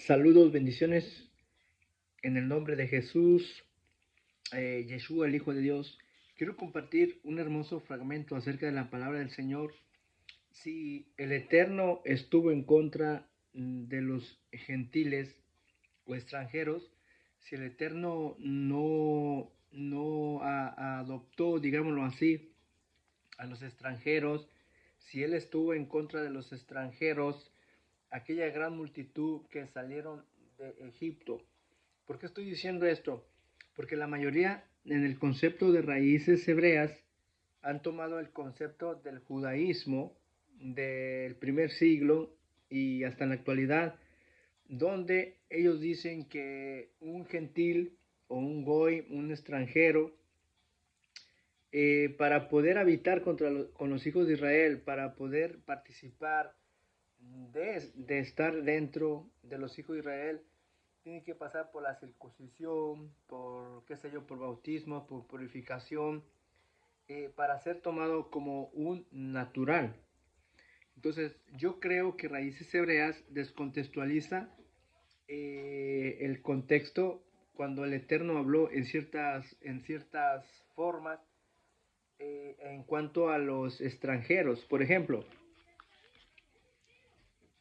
Saludos, bendiciones en el nombre de Jesús, Yeshua, el Hijo de Dios. Quiero compartir un hermoso fragmento acerca de la palabra del Señor. Si el Eterno estuvo en contra de los gentiles o extranjeros, si el Eterno no adoptó, digámoslo así, a los extranjeros, si Él estuvo en contra de los extranjeros, aquella gran multitud que salieron de Egipto. ¿Por qué estoy diciendo esto? Porque la mayoría en el concepto de raíces hebreas han tomado el concepto del judaísmo del primer siglo y hasta en la actualidad, donde ellos dicen que un gentil o un goy, un extranjero, para poder habitar con los hijos de Israel, para poder participar de estar dentro de los hijos de Israel, tiene que pasar por la circuncisión, por, qué sé yo, por bautismo, por purificación, para ser tomado como un natural. Entonces, yo creo que Raíces Hebreas descontextualiza el contexto cuando el Eterno habló en ciertas formas en cuanto a los extranjeros. Por ejemplo,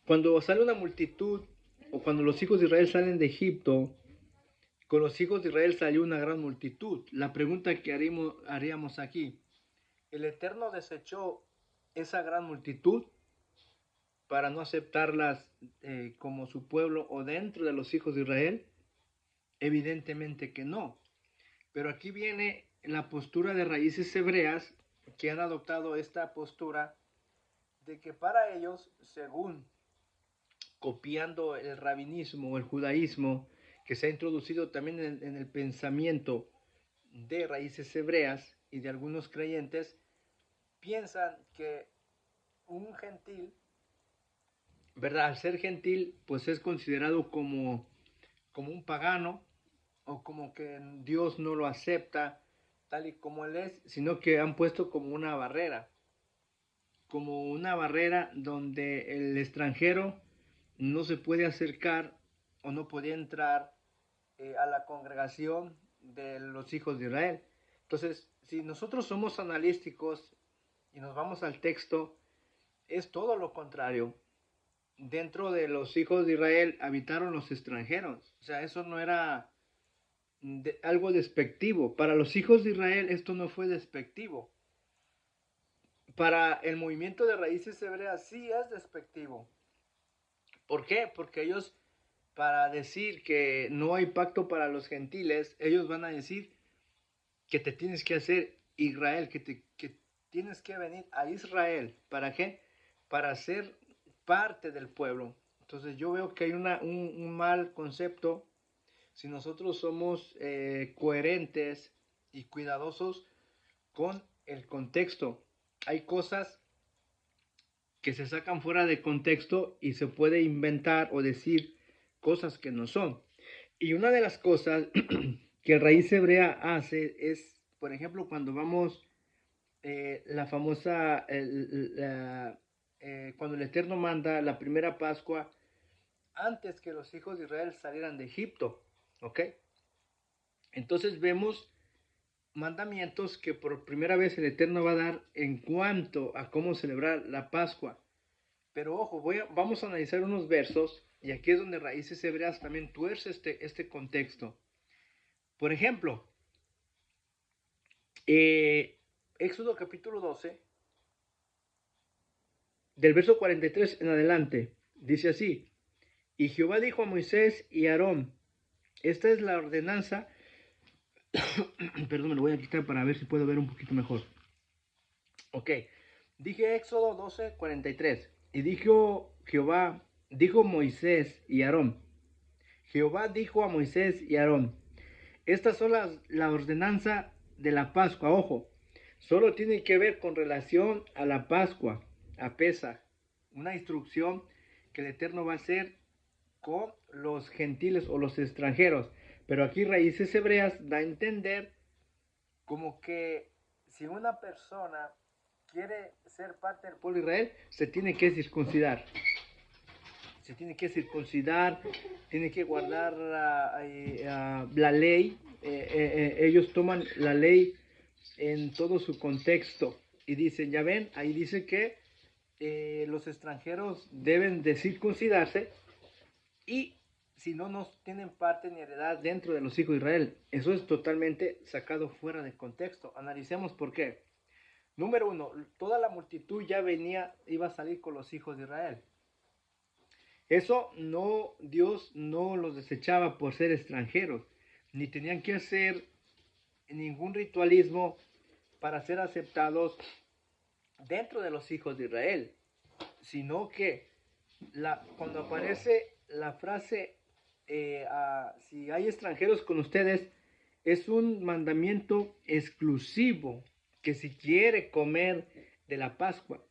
cuando sale una multitud o cuando los hijos de Israel salen de Egipto, con los hijos de Israel salió una gran multitud. La pregunta que haríamos aquí, ¿el Eterno desechó esa gran multitud para no aceptarlas como su pueblo o dentro de los hijos de Israel? Evidentemente que no. Pero aquí viene la postura de raíces hebreas que han adoptado esta postura de que para ellos, según copiando el rabinismo o el judaísmo que se ha introducido también en el pensamiento de raíces hebreas y de algunos creyentes, piensan que un gentil, ¿verdad? Al ser gentil, pues es considerado como un pagano o como que Dios no lo acepta tal y como él es, sino que han puesto como una barrera donde el extranjero no se puede acercar o no podía entrar a la congregación de los hijos de Israel. Entonces, si nosotros somos analíticos y nos vamos al texto, es todo lo contrario. Dentro de los hijos de Israel habitaron los extranjeros. O sea, eso no era algo despectivo. Para los hijos de Israel esto no fue despectivo. Para el movimiento de raíces hebreas sí es despectivo. ¿Por qué? Porque ellos, para decir que no hay pacto para los gentiles, ellos van a decir que te tienes que hacer Israel, que tienes que venir a Israel. ¿Para qué? Para ser parte del pueblo. Entonces yo veo que hay un mal concepto si nosotros somos coherentes y cuidadosos con el contexto. Hay cosas que se sacan fuera de contexto y se puede inventar o decir cosas que no son. Y una de las cosas que Raíz Hebrea hace es, por ejemplo, cuando vamos, la famosa, cuando el Eterno manda la primera Pascua antes que los hijos de Israel salieran de Egipto, ¿ok? Entonces vemos mandamientos que por primera vez el Eterno va a dar en cuanto a cómo celebrar la Pascua. Pero ojo, vamos a analizar unos versos y aquí es donde Raíces Hebreas también tuerce este contexto. Por ejemplo, Éxodo capítulo 12, del verso 43 en adelante, dice así: Y Jehová dijo a Moisés y a Aarón, esta es la ordenanza, perdón, me lo voy a quitar para ver si puedo ver un poquito mejor. Ok, dije Éxodo 12, 43, y dijo Jehová, dijo Moisés y Aarón, Jehová dijo a Moisés y a Aarón, estas son la ordenanza de la Pascua, ojo, solo tiene que ver con relación a la Pascua, a Pesaj, una instrucción que el Eterno va a hacer con los gentiles o los extranjeros. Pero aquí Raíces Hebreas da a entender como que si una persona quiere ser parte del pueblo de Israel, se tiene que circuncidar. se tiene que circuncidar, tiene que guardar la ley. Ellos toman la ley en todo su contexto y dicen, ya ven, ahí dice que los extranjeros deben de circuncidarse y si no, no tienen parte ni heredad dentro de los hijos de Israel. Eso es totalmente sacado fuera de contexto. Analicemos por qué. Número uno, toda la multitud ya iba a salir con los hijos de Israel. Eso no, Dios no los desechaba por ser extranjeros, ni tenían que hacer ningún ritualismo para ser aceptados dentro de los hijos de Israel, sino que cuando aparece la frase, si hay extranjeros con ustedes, es un mandamiento exclusivo, que si quiere comer de la Pascua,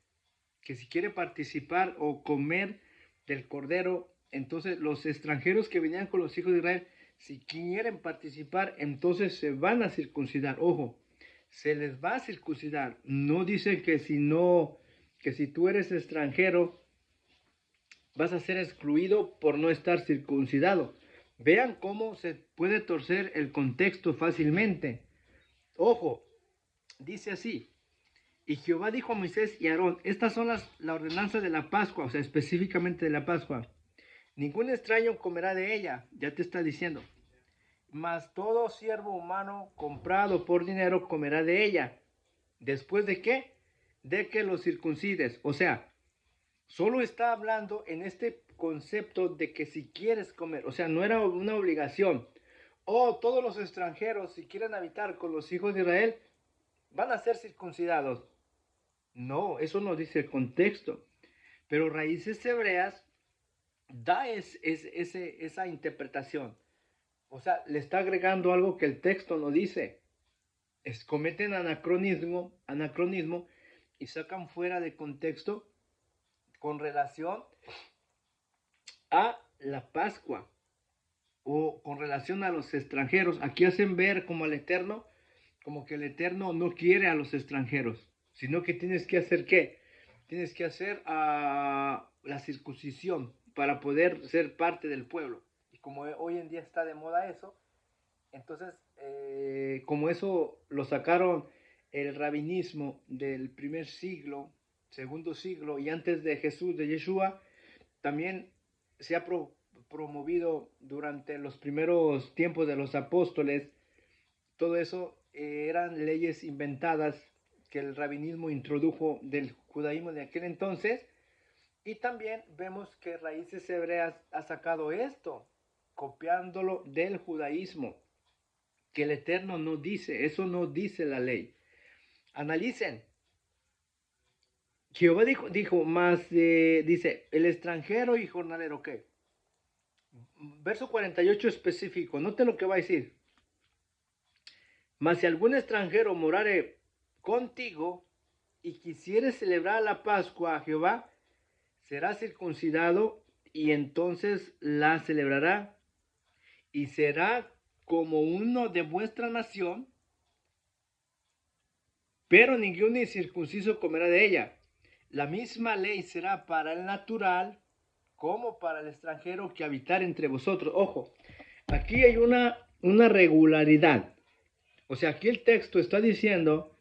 que si quiere participar o comer del Cordero, entonces los extranjeros que venían con los hijos de Israel, si quieren participar, entonces se van a circuncidar. Ojo, se les va a circuncidar. No dice que si tú eres extranjero, vas a ser excluido por no estar circuncidado. Vean cómo se puede torcer el contexto fácilmente. Ojo, dice así: y Jehová dijo a Moisés y a Aarón, estas son la ordenanza de la Pascua, o sea, específicamente de la Pascua. Ningún extraño comerá de ella, ya te está diciendo. Mas todo siervo humano comprado por dinero comerá de ella. ¿Después de qué? De que lo circuncides. O sea, solo está hablando en este concepto de que si quieres comer, o sea, no era una obligación. Todos los extranjeros, si quieren habitar con los hijos de Israel, van a ser circuncidados. No, eso no dice el contexto. Pero Raíces Hebreas da esa interpretación. O sea, le está agregando algo que el texto no dice. Cometen anacronismo y sacan fuera de contexto con relación a la Pascua o con relación a los extranjeros. Aquí hacen ver como el Eterno, como que el Eterno no quiere a los extranjeros, sino que tienes que hacer ¿qué? Tienes que hacer la circuncisión para poder ser parte del pueblo. Y como hoy en día está de moda eso, entonces como eso lo sacaron el rabinismo del primer siglo, segundo siglo y antes de Jesús, de Yeshua, también se ha promovido durante los primeros tiempos de los apóstoles. Todo eso eran leyes inventadas que el rabinismo introdujo del judaísmo de aquel entonces. Y también vemos que Raíces Hebreas ha sacado esto, copiándolo del judaísmo, que el Eterno no dice, eso no dice la ley. Analicen. Jehová dijo más, dice, el extranjero y jornalero, ¿qué? Verso 48 específico, note lo que va a decir. Mas si algún extranjero morare contigo y quisiere celebrar la Pascua a Jehová, será circuncidado y entonces la celebrará y será como uno de vuestra nación, pero ningún incircunciso comerá de ella. La misma ley será para el natural como para el extranjero que habitar entre vosotros. Ojo, aquí hay una regularidad. O sea, aquí el texto está diciendo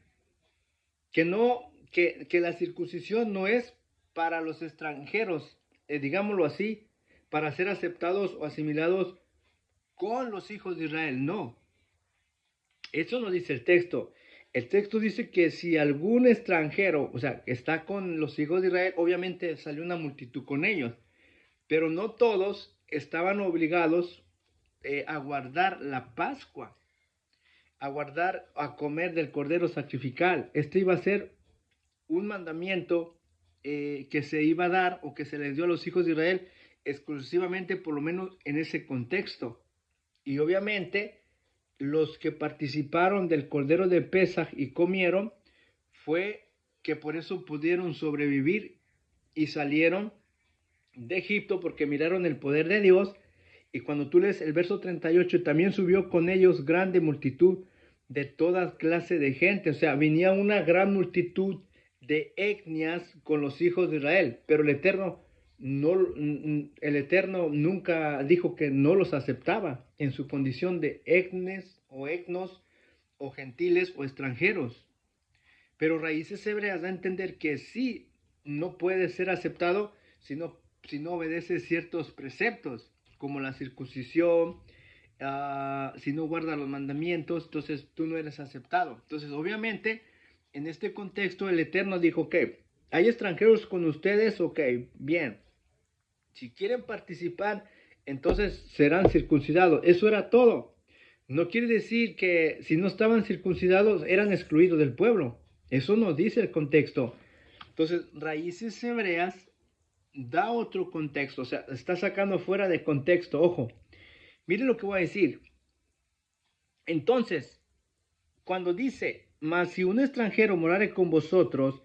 que la circuncisión no es para los extranjeros, digámoslo así, para ser aceptados o asimilados con los hijos de Israel. No, eso no dice el texto. El texto dice que si algún extranjero, o sea, está con los hijos de Israel, obviamente salió una multitud con ellos, pero no todos estaban obligados a guardar la Pascua, a comer del cordero sacrificial. Este iba a ser un mandamiento que se iba a dar o que se les dio a los hijos de Israel exclusivamente, por lo menos en ese contexto. Y obviamente los que participaron del cordero de Pesaj y comieron, fue que por eso pudieron sobrevivir y salieron de Egipto, porque miraron el poder de Dios. Y cuando tú lees el verso 38, también subió con ellos grande multitud de toda clase de gente. O sea, venía una gran multitud de etnias con los hijos de Israel, pero el Eterno no, el Eterno nunca dijo que no los aceptaba en su condición de etnes o etnos o gentiles o extranjeros. Pero Raíces Hebreas da a entender que sí, no puede ser aceptado si no obedece ciertos preceptos, como la circuncisión, si no guarda los mandamientos, entonces tú no eres aceptado. Entonces, obviamente, en este contexto, el Eterno dijo que hay extranjeros con ustedes, ok, bien. Si quieren participar, entonces serán circuncidados. Eso era todo. No quiere decir que si no estaban circuncidados eran excluidos del pueblo. Eso no dice el contexto. Entonces, Raíces Hebreas da otro contexto, o sea, está sacando fuera de contexto. Ojo, miren lo que voy a decir. Entonces, cuando dice, mas si un extranjero morare con vosotros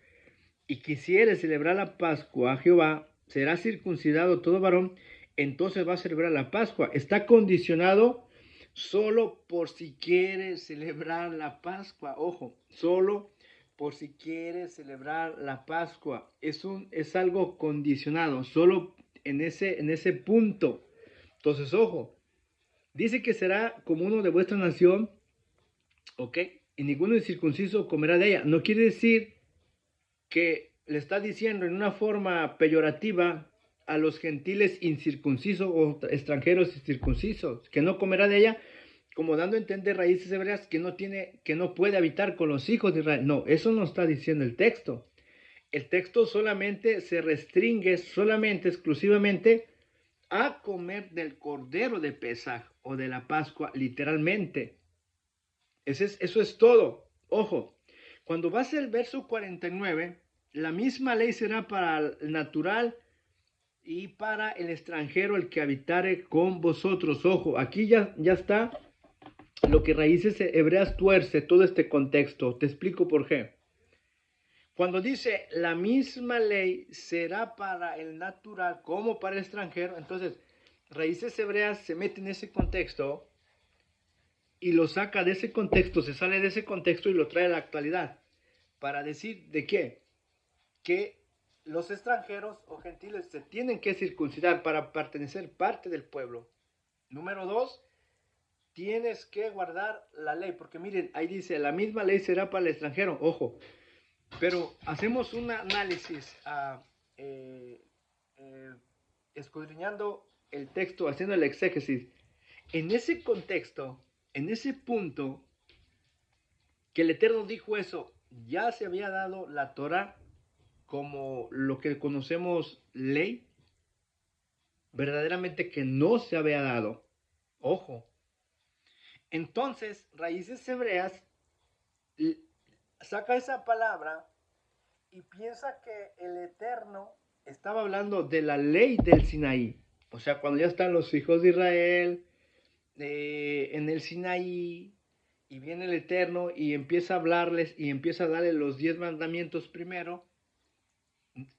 y quisiere celebrar la Pascua a Jehová, será circuncidado todo varón, entonces va a celebrar la Pascua. Está condicionado solo por si quiere celebrar la Pascua. Ojo, solo por si quiere celebrar la Pascua. Es algo condicionado, solo en ese punto. Entonces, ojo, dice que será como uno de vuestra nación, ¿ok? Y ninguno incircunciso comerá de ella. No quiere decir que le está diciendo en una forma peyorativa a los gentiles incircuncisos o extranjeros incircuncisos, que no comerá de ella, como dando a entender Raíces Hebreas que no puede habitar con los hijos de Israel. No, eso no está diciendo el texto. El texto solamente se restringe, solamente, exclusivamente, a comer del cordero de Pesaj o de la Pascua, literalmente. Eso es todo. Ojo, cuando vas al verso 49, la misma ley será para el natural y para el extranjero el que habitare con vosotros. Ojo, aquí ya está lo que Raíces Hebreas tuerce todo este contexto. Te explico por qué. Cuando dice la misma ley será para el natural como para el extranjero, entonces Raíces Hebreas se mete en ese contexto y lo saca de ese contexto, se sale de ese contexto y lo trae a la actualidad. Para decir de qué? Que los extranjeros o gentiles se tienen que circuncidar para pertenecer parte del pueblo. Número dos, tienes que guardar la ley, porque miren, ahí dice, la misma ley será para el extranjero, ojo, pero hacemos un análisis eh, eh, escudriñando el texto, haciendo el exégesis. En ese contexto, en ese punto, que el Eterno dijo eso, ya se había dado la Torah como lo que conocemos ley, verdaderamente que no se había dado. Ojo. Entonces, Raíces Hebreas saca esa palabra y piensa que el Eterno estaba hablando de la ley del Sinaí. O sea, cuando ya están los hijos de Israel en el Sinaí, y viene el Eterno y empieza a hablarles y empieza a darle los 10 mandamientos primero,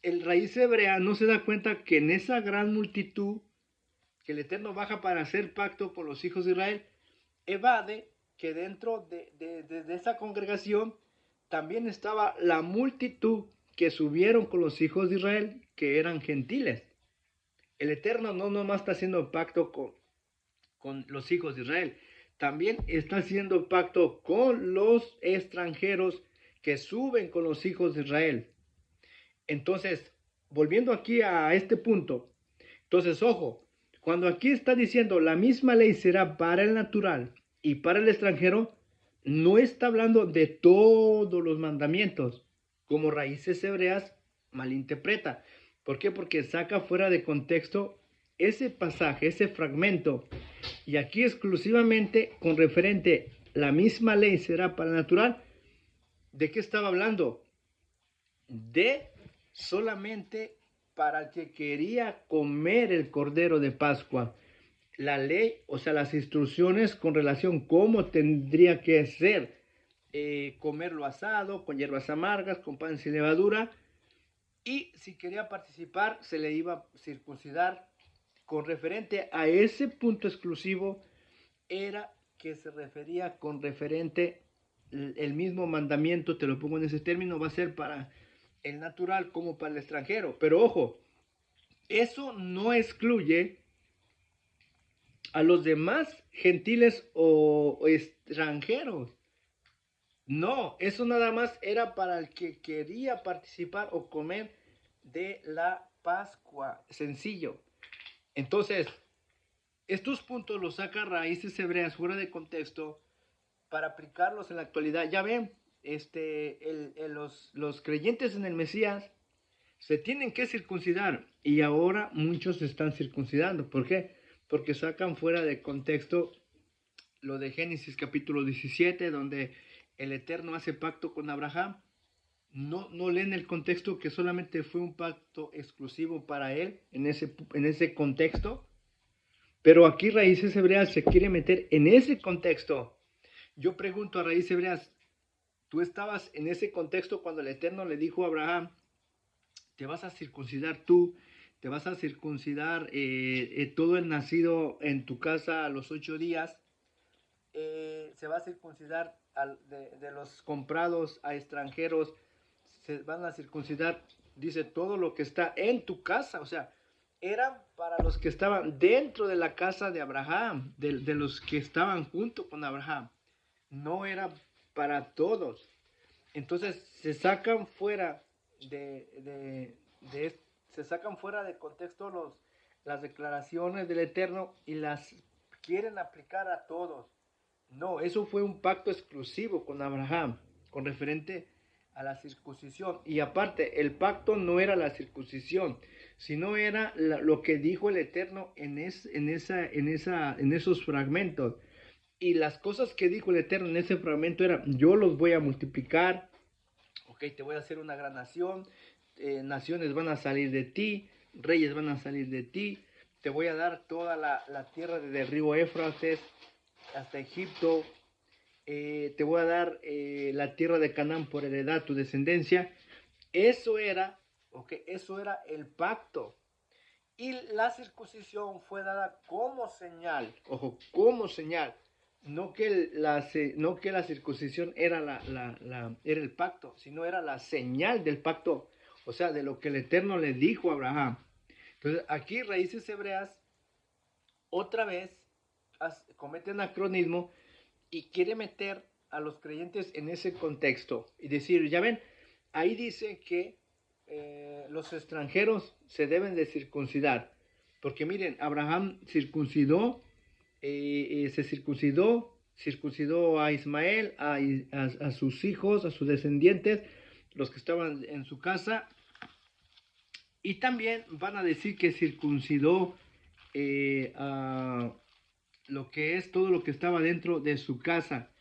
el raíz hebrea no se da cuenta que en esa gran multitud que el Eterno baja para hacer pacto por los hijos de Israel, evade que dentro de esa congregación también estaba la multitud que subieron con los hijos de Israel, que eran gentiles. El Eterno no nomás está haciendo pacto con los hijos de Israel, también está haciendo pacto con los extranjeros que suben con los hijos de Israel. Entonces, volviendo aquí a este punto, entonces, ojo, cuando aquí está diciendo la misma ley será para el natural y para el extranjero, no está hablando de todos los mandamientos, como Raíces Hebreas malinterpreta. ¿Por qué? Porque saca fuera de contexto ese pasaje, ese fragmento, y aquí exclusivamente con referente la misma ley será para el natural. ¿De qué estaba hablando? De solamente para el que quería comer el cordero de Pascua. La ley, o sea, las instrucciones con relación cómo tendría que ser comerlo asado, con hierbas amargas, con pan sin levadura, y si quería participar se le iba a circuncidar. Con referente a ese punto exclusivo era que se refería con referente el mismo mandamiento, te lo pongo en ese término, va a ser para el natural como para el extranjero. Pero ojo, eso no excluye a los demás gentiles o extranjeros. No, eso nada más era para el que quería participar o comer de la Pascua. Sencillo. Entonces, estos puntos los saca Raíces Hebreas fuera de contexto para aplicarlos en la actualidad. Ya ven, los creyentes en el Mesías se tienen que circuncidar y ahora muchos se están circuncidando. ¿Por qué? Porque sacan fuera de contexto lo de Génesis capítulo 17, donde el Eterno hace pacto con Abraham. No leen el contexto que solamente fue un pacto exclusivo para él en ese contexto. Pero aquí Raíces Hebreas se quiere meter en ese contexto. Yo pregunto a Raíces Hebreas, ¿tú estabas en ese contexto cuando el Eterno le dijo a Abraham, te vas a circuncidar tú, te vas a circuncidar todo el nacido en tu casa a los 8 días, se va a circuncidar de los comprados a extranjeros, se van a circuncidar, dice, todo lo que está en tu casa, o sea, eran para los que estaban dentro de la casa de Abraham, de los que estaban junto con Abraham, no era para todos. Entonces se sacan fuera se sacan fuera de contexto las declaraciones del Eterno y las quieren aplicar a todos. No, eso fue un pacto exclusivo con Abraham, con referente a la circuncisión. Y aparte, el pacto no era la circuncisión, sino era lo que dijo el Eterno en esos fragmentos. Y las cosas que dijo el Eterno en ese fragmento eran, yo los voy a multiplicar, ok, te voy a hacer una gran nación, naciones van a salir de ti, reyes van a salir de ti, te voy a dar toda la tierra desde el río Éufrates hasta Egipto, te voy a dar la tierra de Canaán por heredad, tu descendencia. Eso era, eso era el pacto. Y la circuncisión fue dada como señal, ojo, como señal. No que la circuncisión era, era el pacto, sino era la señal del pacto, o sea, de lo que el Eterno le dijo a Abraham. Entonces, aquí Raíces Hebreas, otra vez, comete anacronismo y quiere meter a los creyentes en ese contexto y decir, ya ven, ahí dice que los extranjeros se deben de circuncidar, porque miren, Abraham se circuncidó a Ismael, a sus hijos, a sus descendientes, los que estaban en su casa, y también van a decir que circuncidó a lo que es todo lo que estaba dentro de su casa.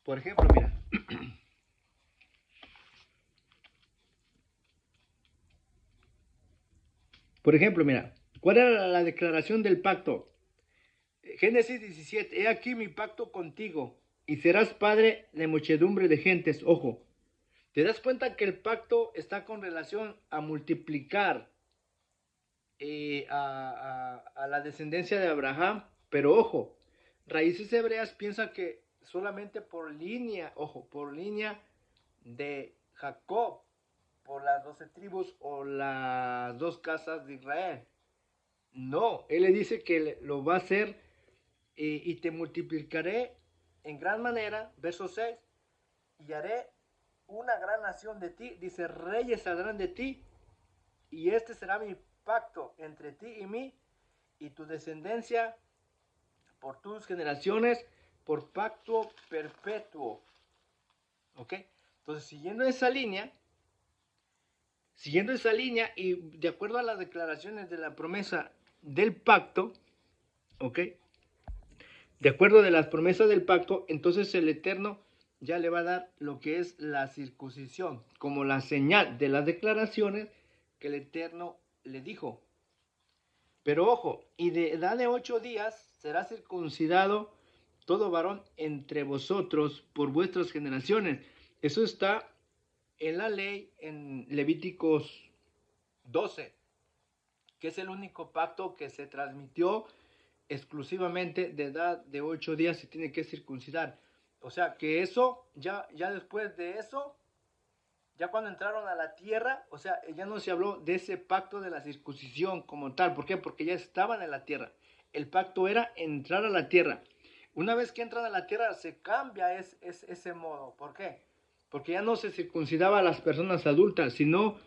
Por ejemplo, mira. Por ejemplo, mira. ¿Cuál era la declaración del pacto? Génesis 17. He aquí mi pacto contigo y serás padre de muchedumbre de gentes. Ojo. ¿Te das cuenta que el pacto está con relación a multiplicar a la descendencia de Abraham? Pero ojo, Raíces Hebreas piensa que solamente por línea, ojo, por línea de Jacob, por las 12 tribus o las 2 casas de Israel. No, él le dice que lo va a hacer y te multiplicaré en gran manera, verso 6, y haré una gran nación de ti, dice, reyes saldrán de ti, y este será mi pacto entre ti y mí, y tu descendencia por tus generaciones, por pacto perpetuo. ¿Ok? Entonces, siguiendo esa línea y de acuerdo a las declaraciones de la promesa del pacto, ¿ok? De acuerdo de las promesas del pacto, entonces el Eterno ya le va a dar lo que es la circuncisión, como la señal de las declaraciones que el Eterno le dijo. Pero ojo, y de edad de 8 días será circuncidado todo varón entre vosotros por vuestras generaciones. Eso está en la ley en Levíticos 12, que es el único pacto que se transmitió exclusivamente de edad de 8 días se tiene que circuncidar. O sea que eso, ya después de eso, Ya cuando entraron a la tierra, o sea, ya no se habló de ese pacto de la circuncisión como tal. ¿Por qué? Porque ya estaban en la tierra. El pacto era entrar a la tierra. Una vez que entran a la tierra se cambia ese modo. ¿Por qué? Porque ya no se circuncidaba a las personas adultas, sino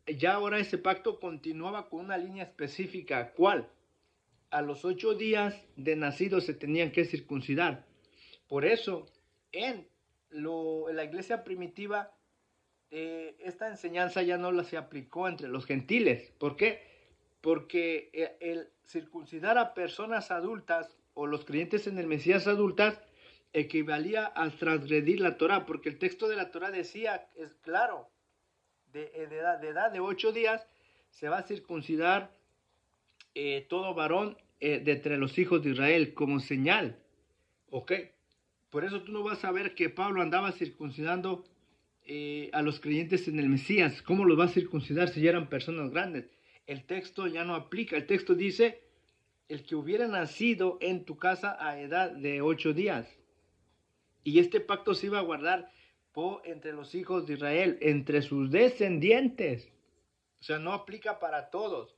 ya ahora ese pacto continuaba con una línea específica. ¿Cuál? A los 8 días de nacido se tenían que circuncidar. Por eso, en la iglesia primitiva, esta enseñanza ya no la se aplicó entre los gentiles. ¿Por qué? Porque el circuncidar a personas adultas o los creyentes en el Mesías adultas equivalía a transgredir la Torah, porque el texto de la Torah decía, es claro, de edad de 8 días se va a circuncidar todo varón de entre los hijos de Israel como señal. ¿Ok? Por eso tú no vas a ver que Pablo andaba circuncidando a los creyentes en el Mesías. ¿Cómo los va a circuncidar si ya eran personas grandes? El texto ya no aplica. El texto dice, el que hubiera nacido en tu casa a edad de 8 días. Y este pacto se iba a guardar entre los hijos de Israel, entre sus descendientes. O sea, no aplica para todos.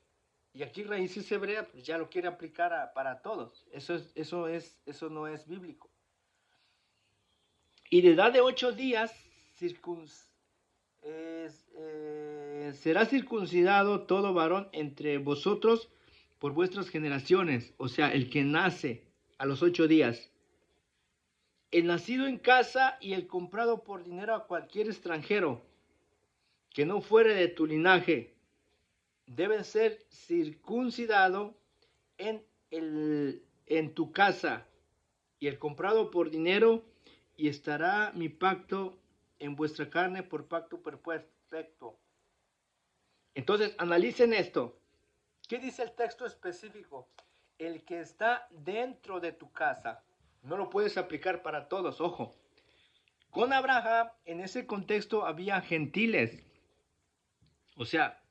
Y aquí Raíces Hebreas pues ya lo quiere aplicar para todos. Eso no es bíblico. Y de edad de 8 días será circuncidado todo varón entre vosotros por vuestras generaciones. O sea, el que nace a los 8 días. El nacido en casa y el comprado por dinero a cualquier extranjero que no fuere de tu linaje debe ser circuncidado en tu casa, y el comprado por dinero, y estará mi pacto en vuestra carne por pacto perfecto. Entonces, analicen esto. ¿Qué dice el texto específico? El que está dentro de tu casa. No lo puedes aplicar para todos, ojo. Con Abraham, en ese contexto había gentiles. O sea,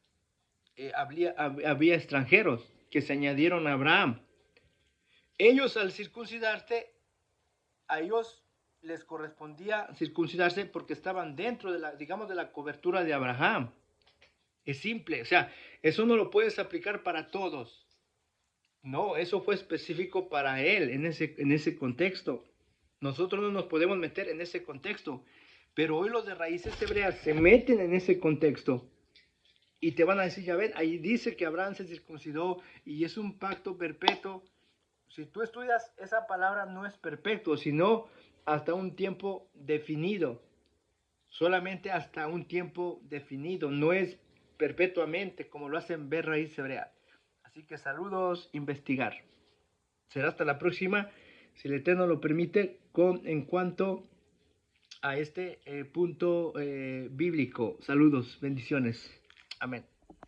había extranjeros que se añadieron a Abraham. Ellos al circuncidarse, a ellos les correspondía circuncidarse porque estaban dentro de la cobertura de Abraham. Es simple, o sea, eso no lo puedes aplicar para todos. No, eso fue específico para él en ese contexto. Nosotros no nos podemos meter en ese contexto, pero hoy los de Raíces Hebreas se meten en ese contexto. Y te van a decir, ya ven, ahí dice que Abraham se circuncidó y es un pacto perpetuo. Si tú estudias esa palabra, no es perpetuo, sino hasta un tiempo definido. Solamente hasta un tiempo definido, no es perpetuamente como lo hacen ver Raíces Hebreas. Así que saludos, investigar. Será hasta la próxima, si el Eterno lo permite, en cuanto a este punto bíblico. Saludos, bendiciones. Amén.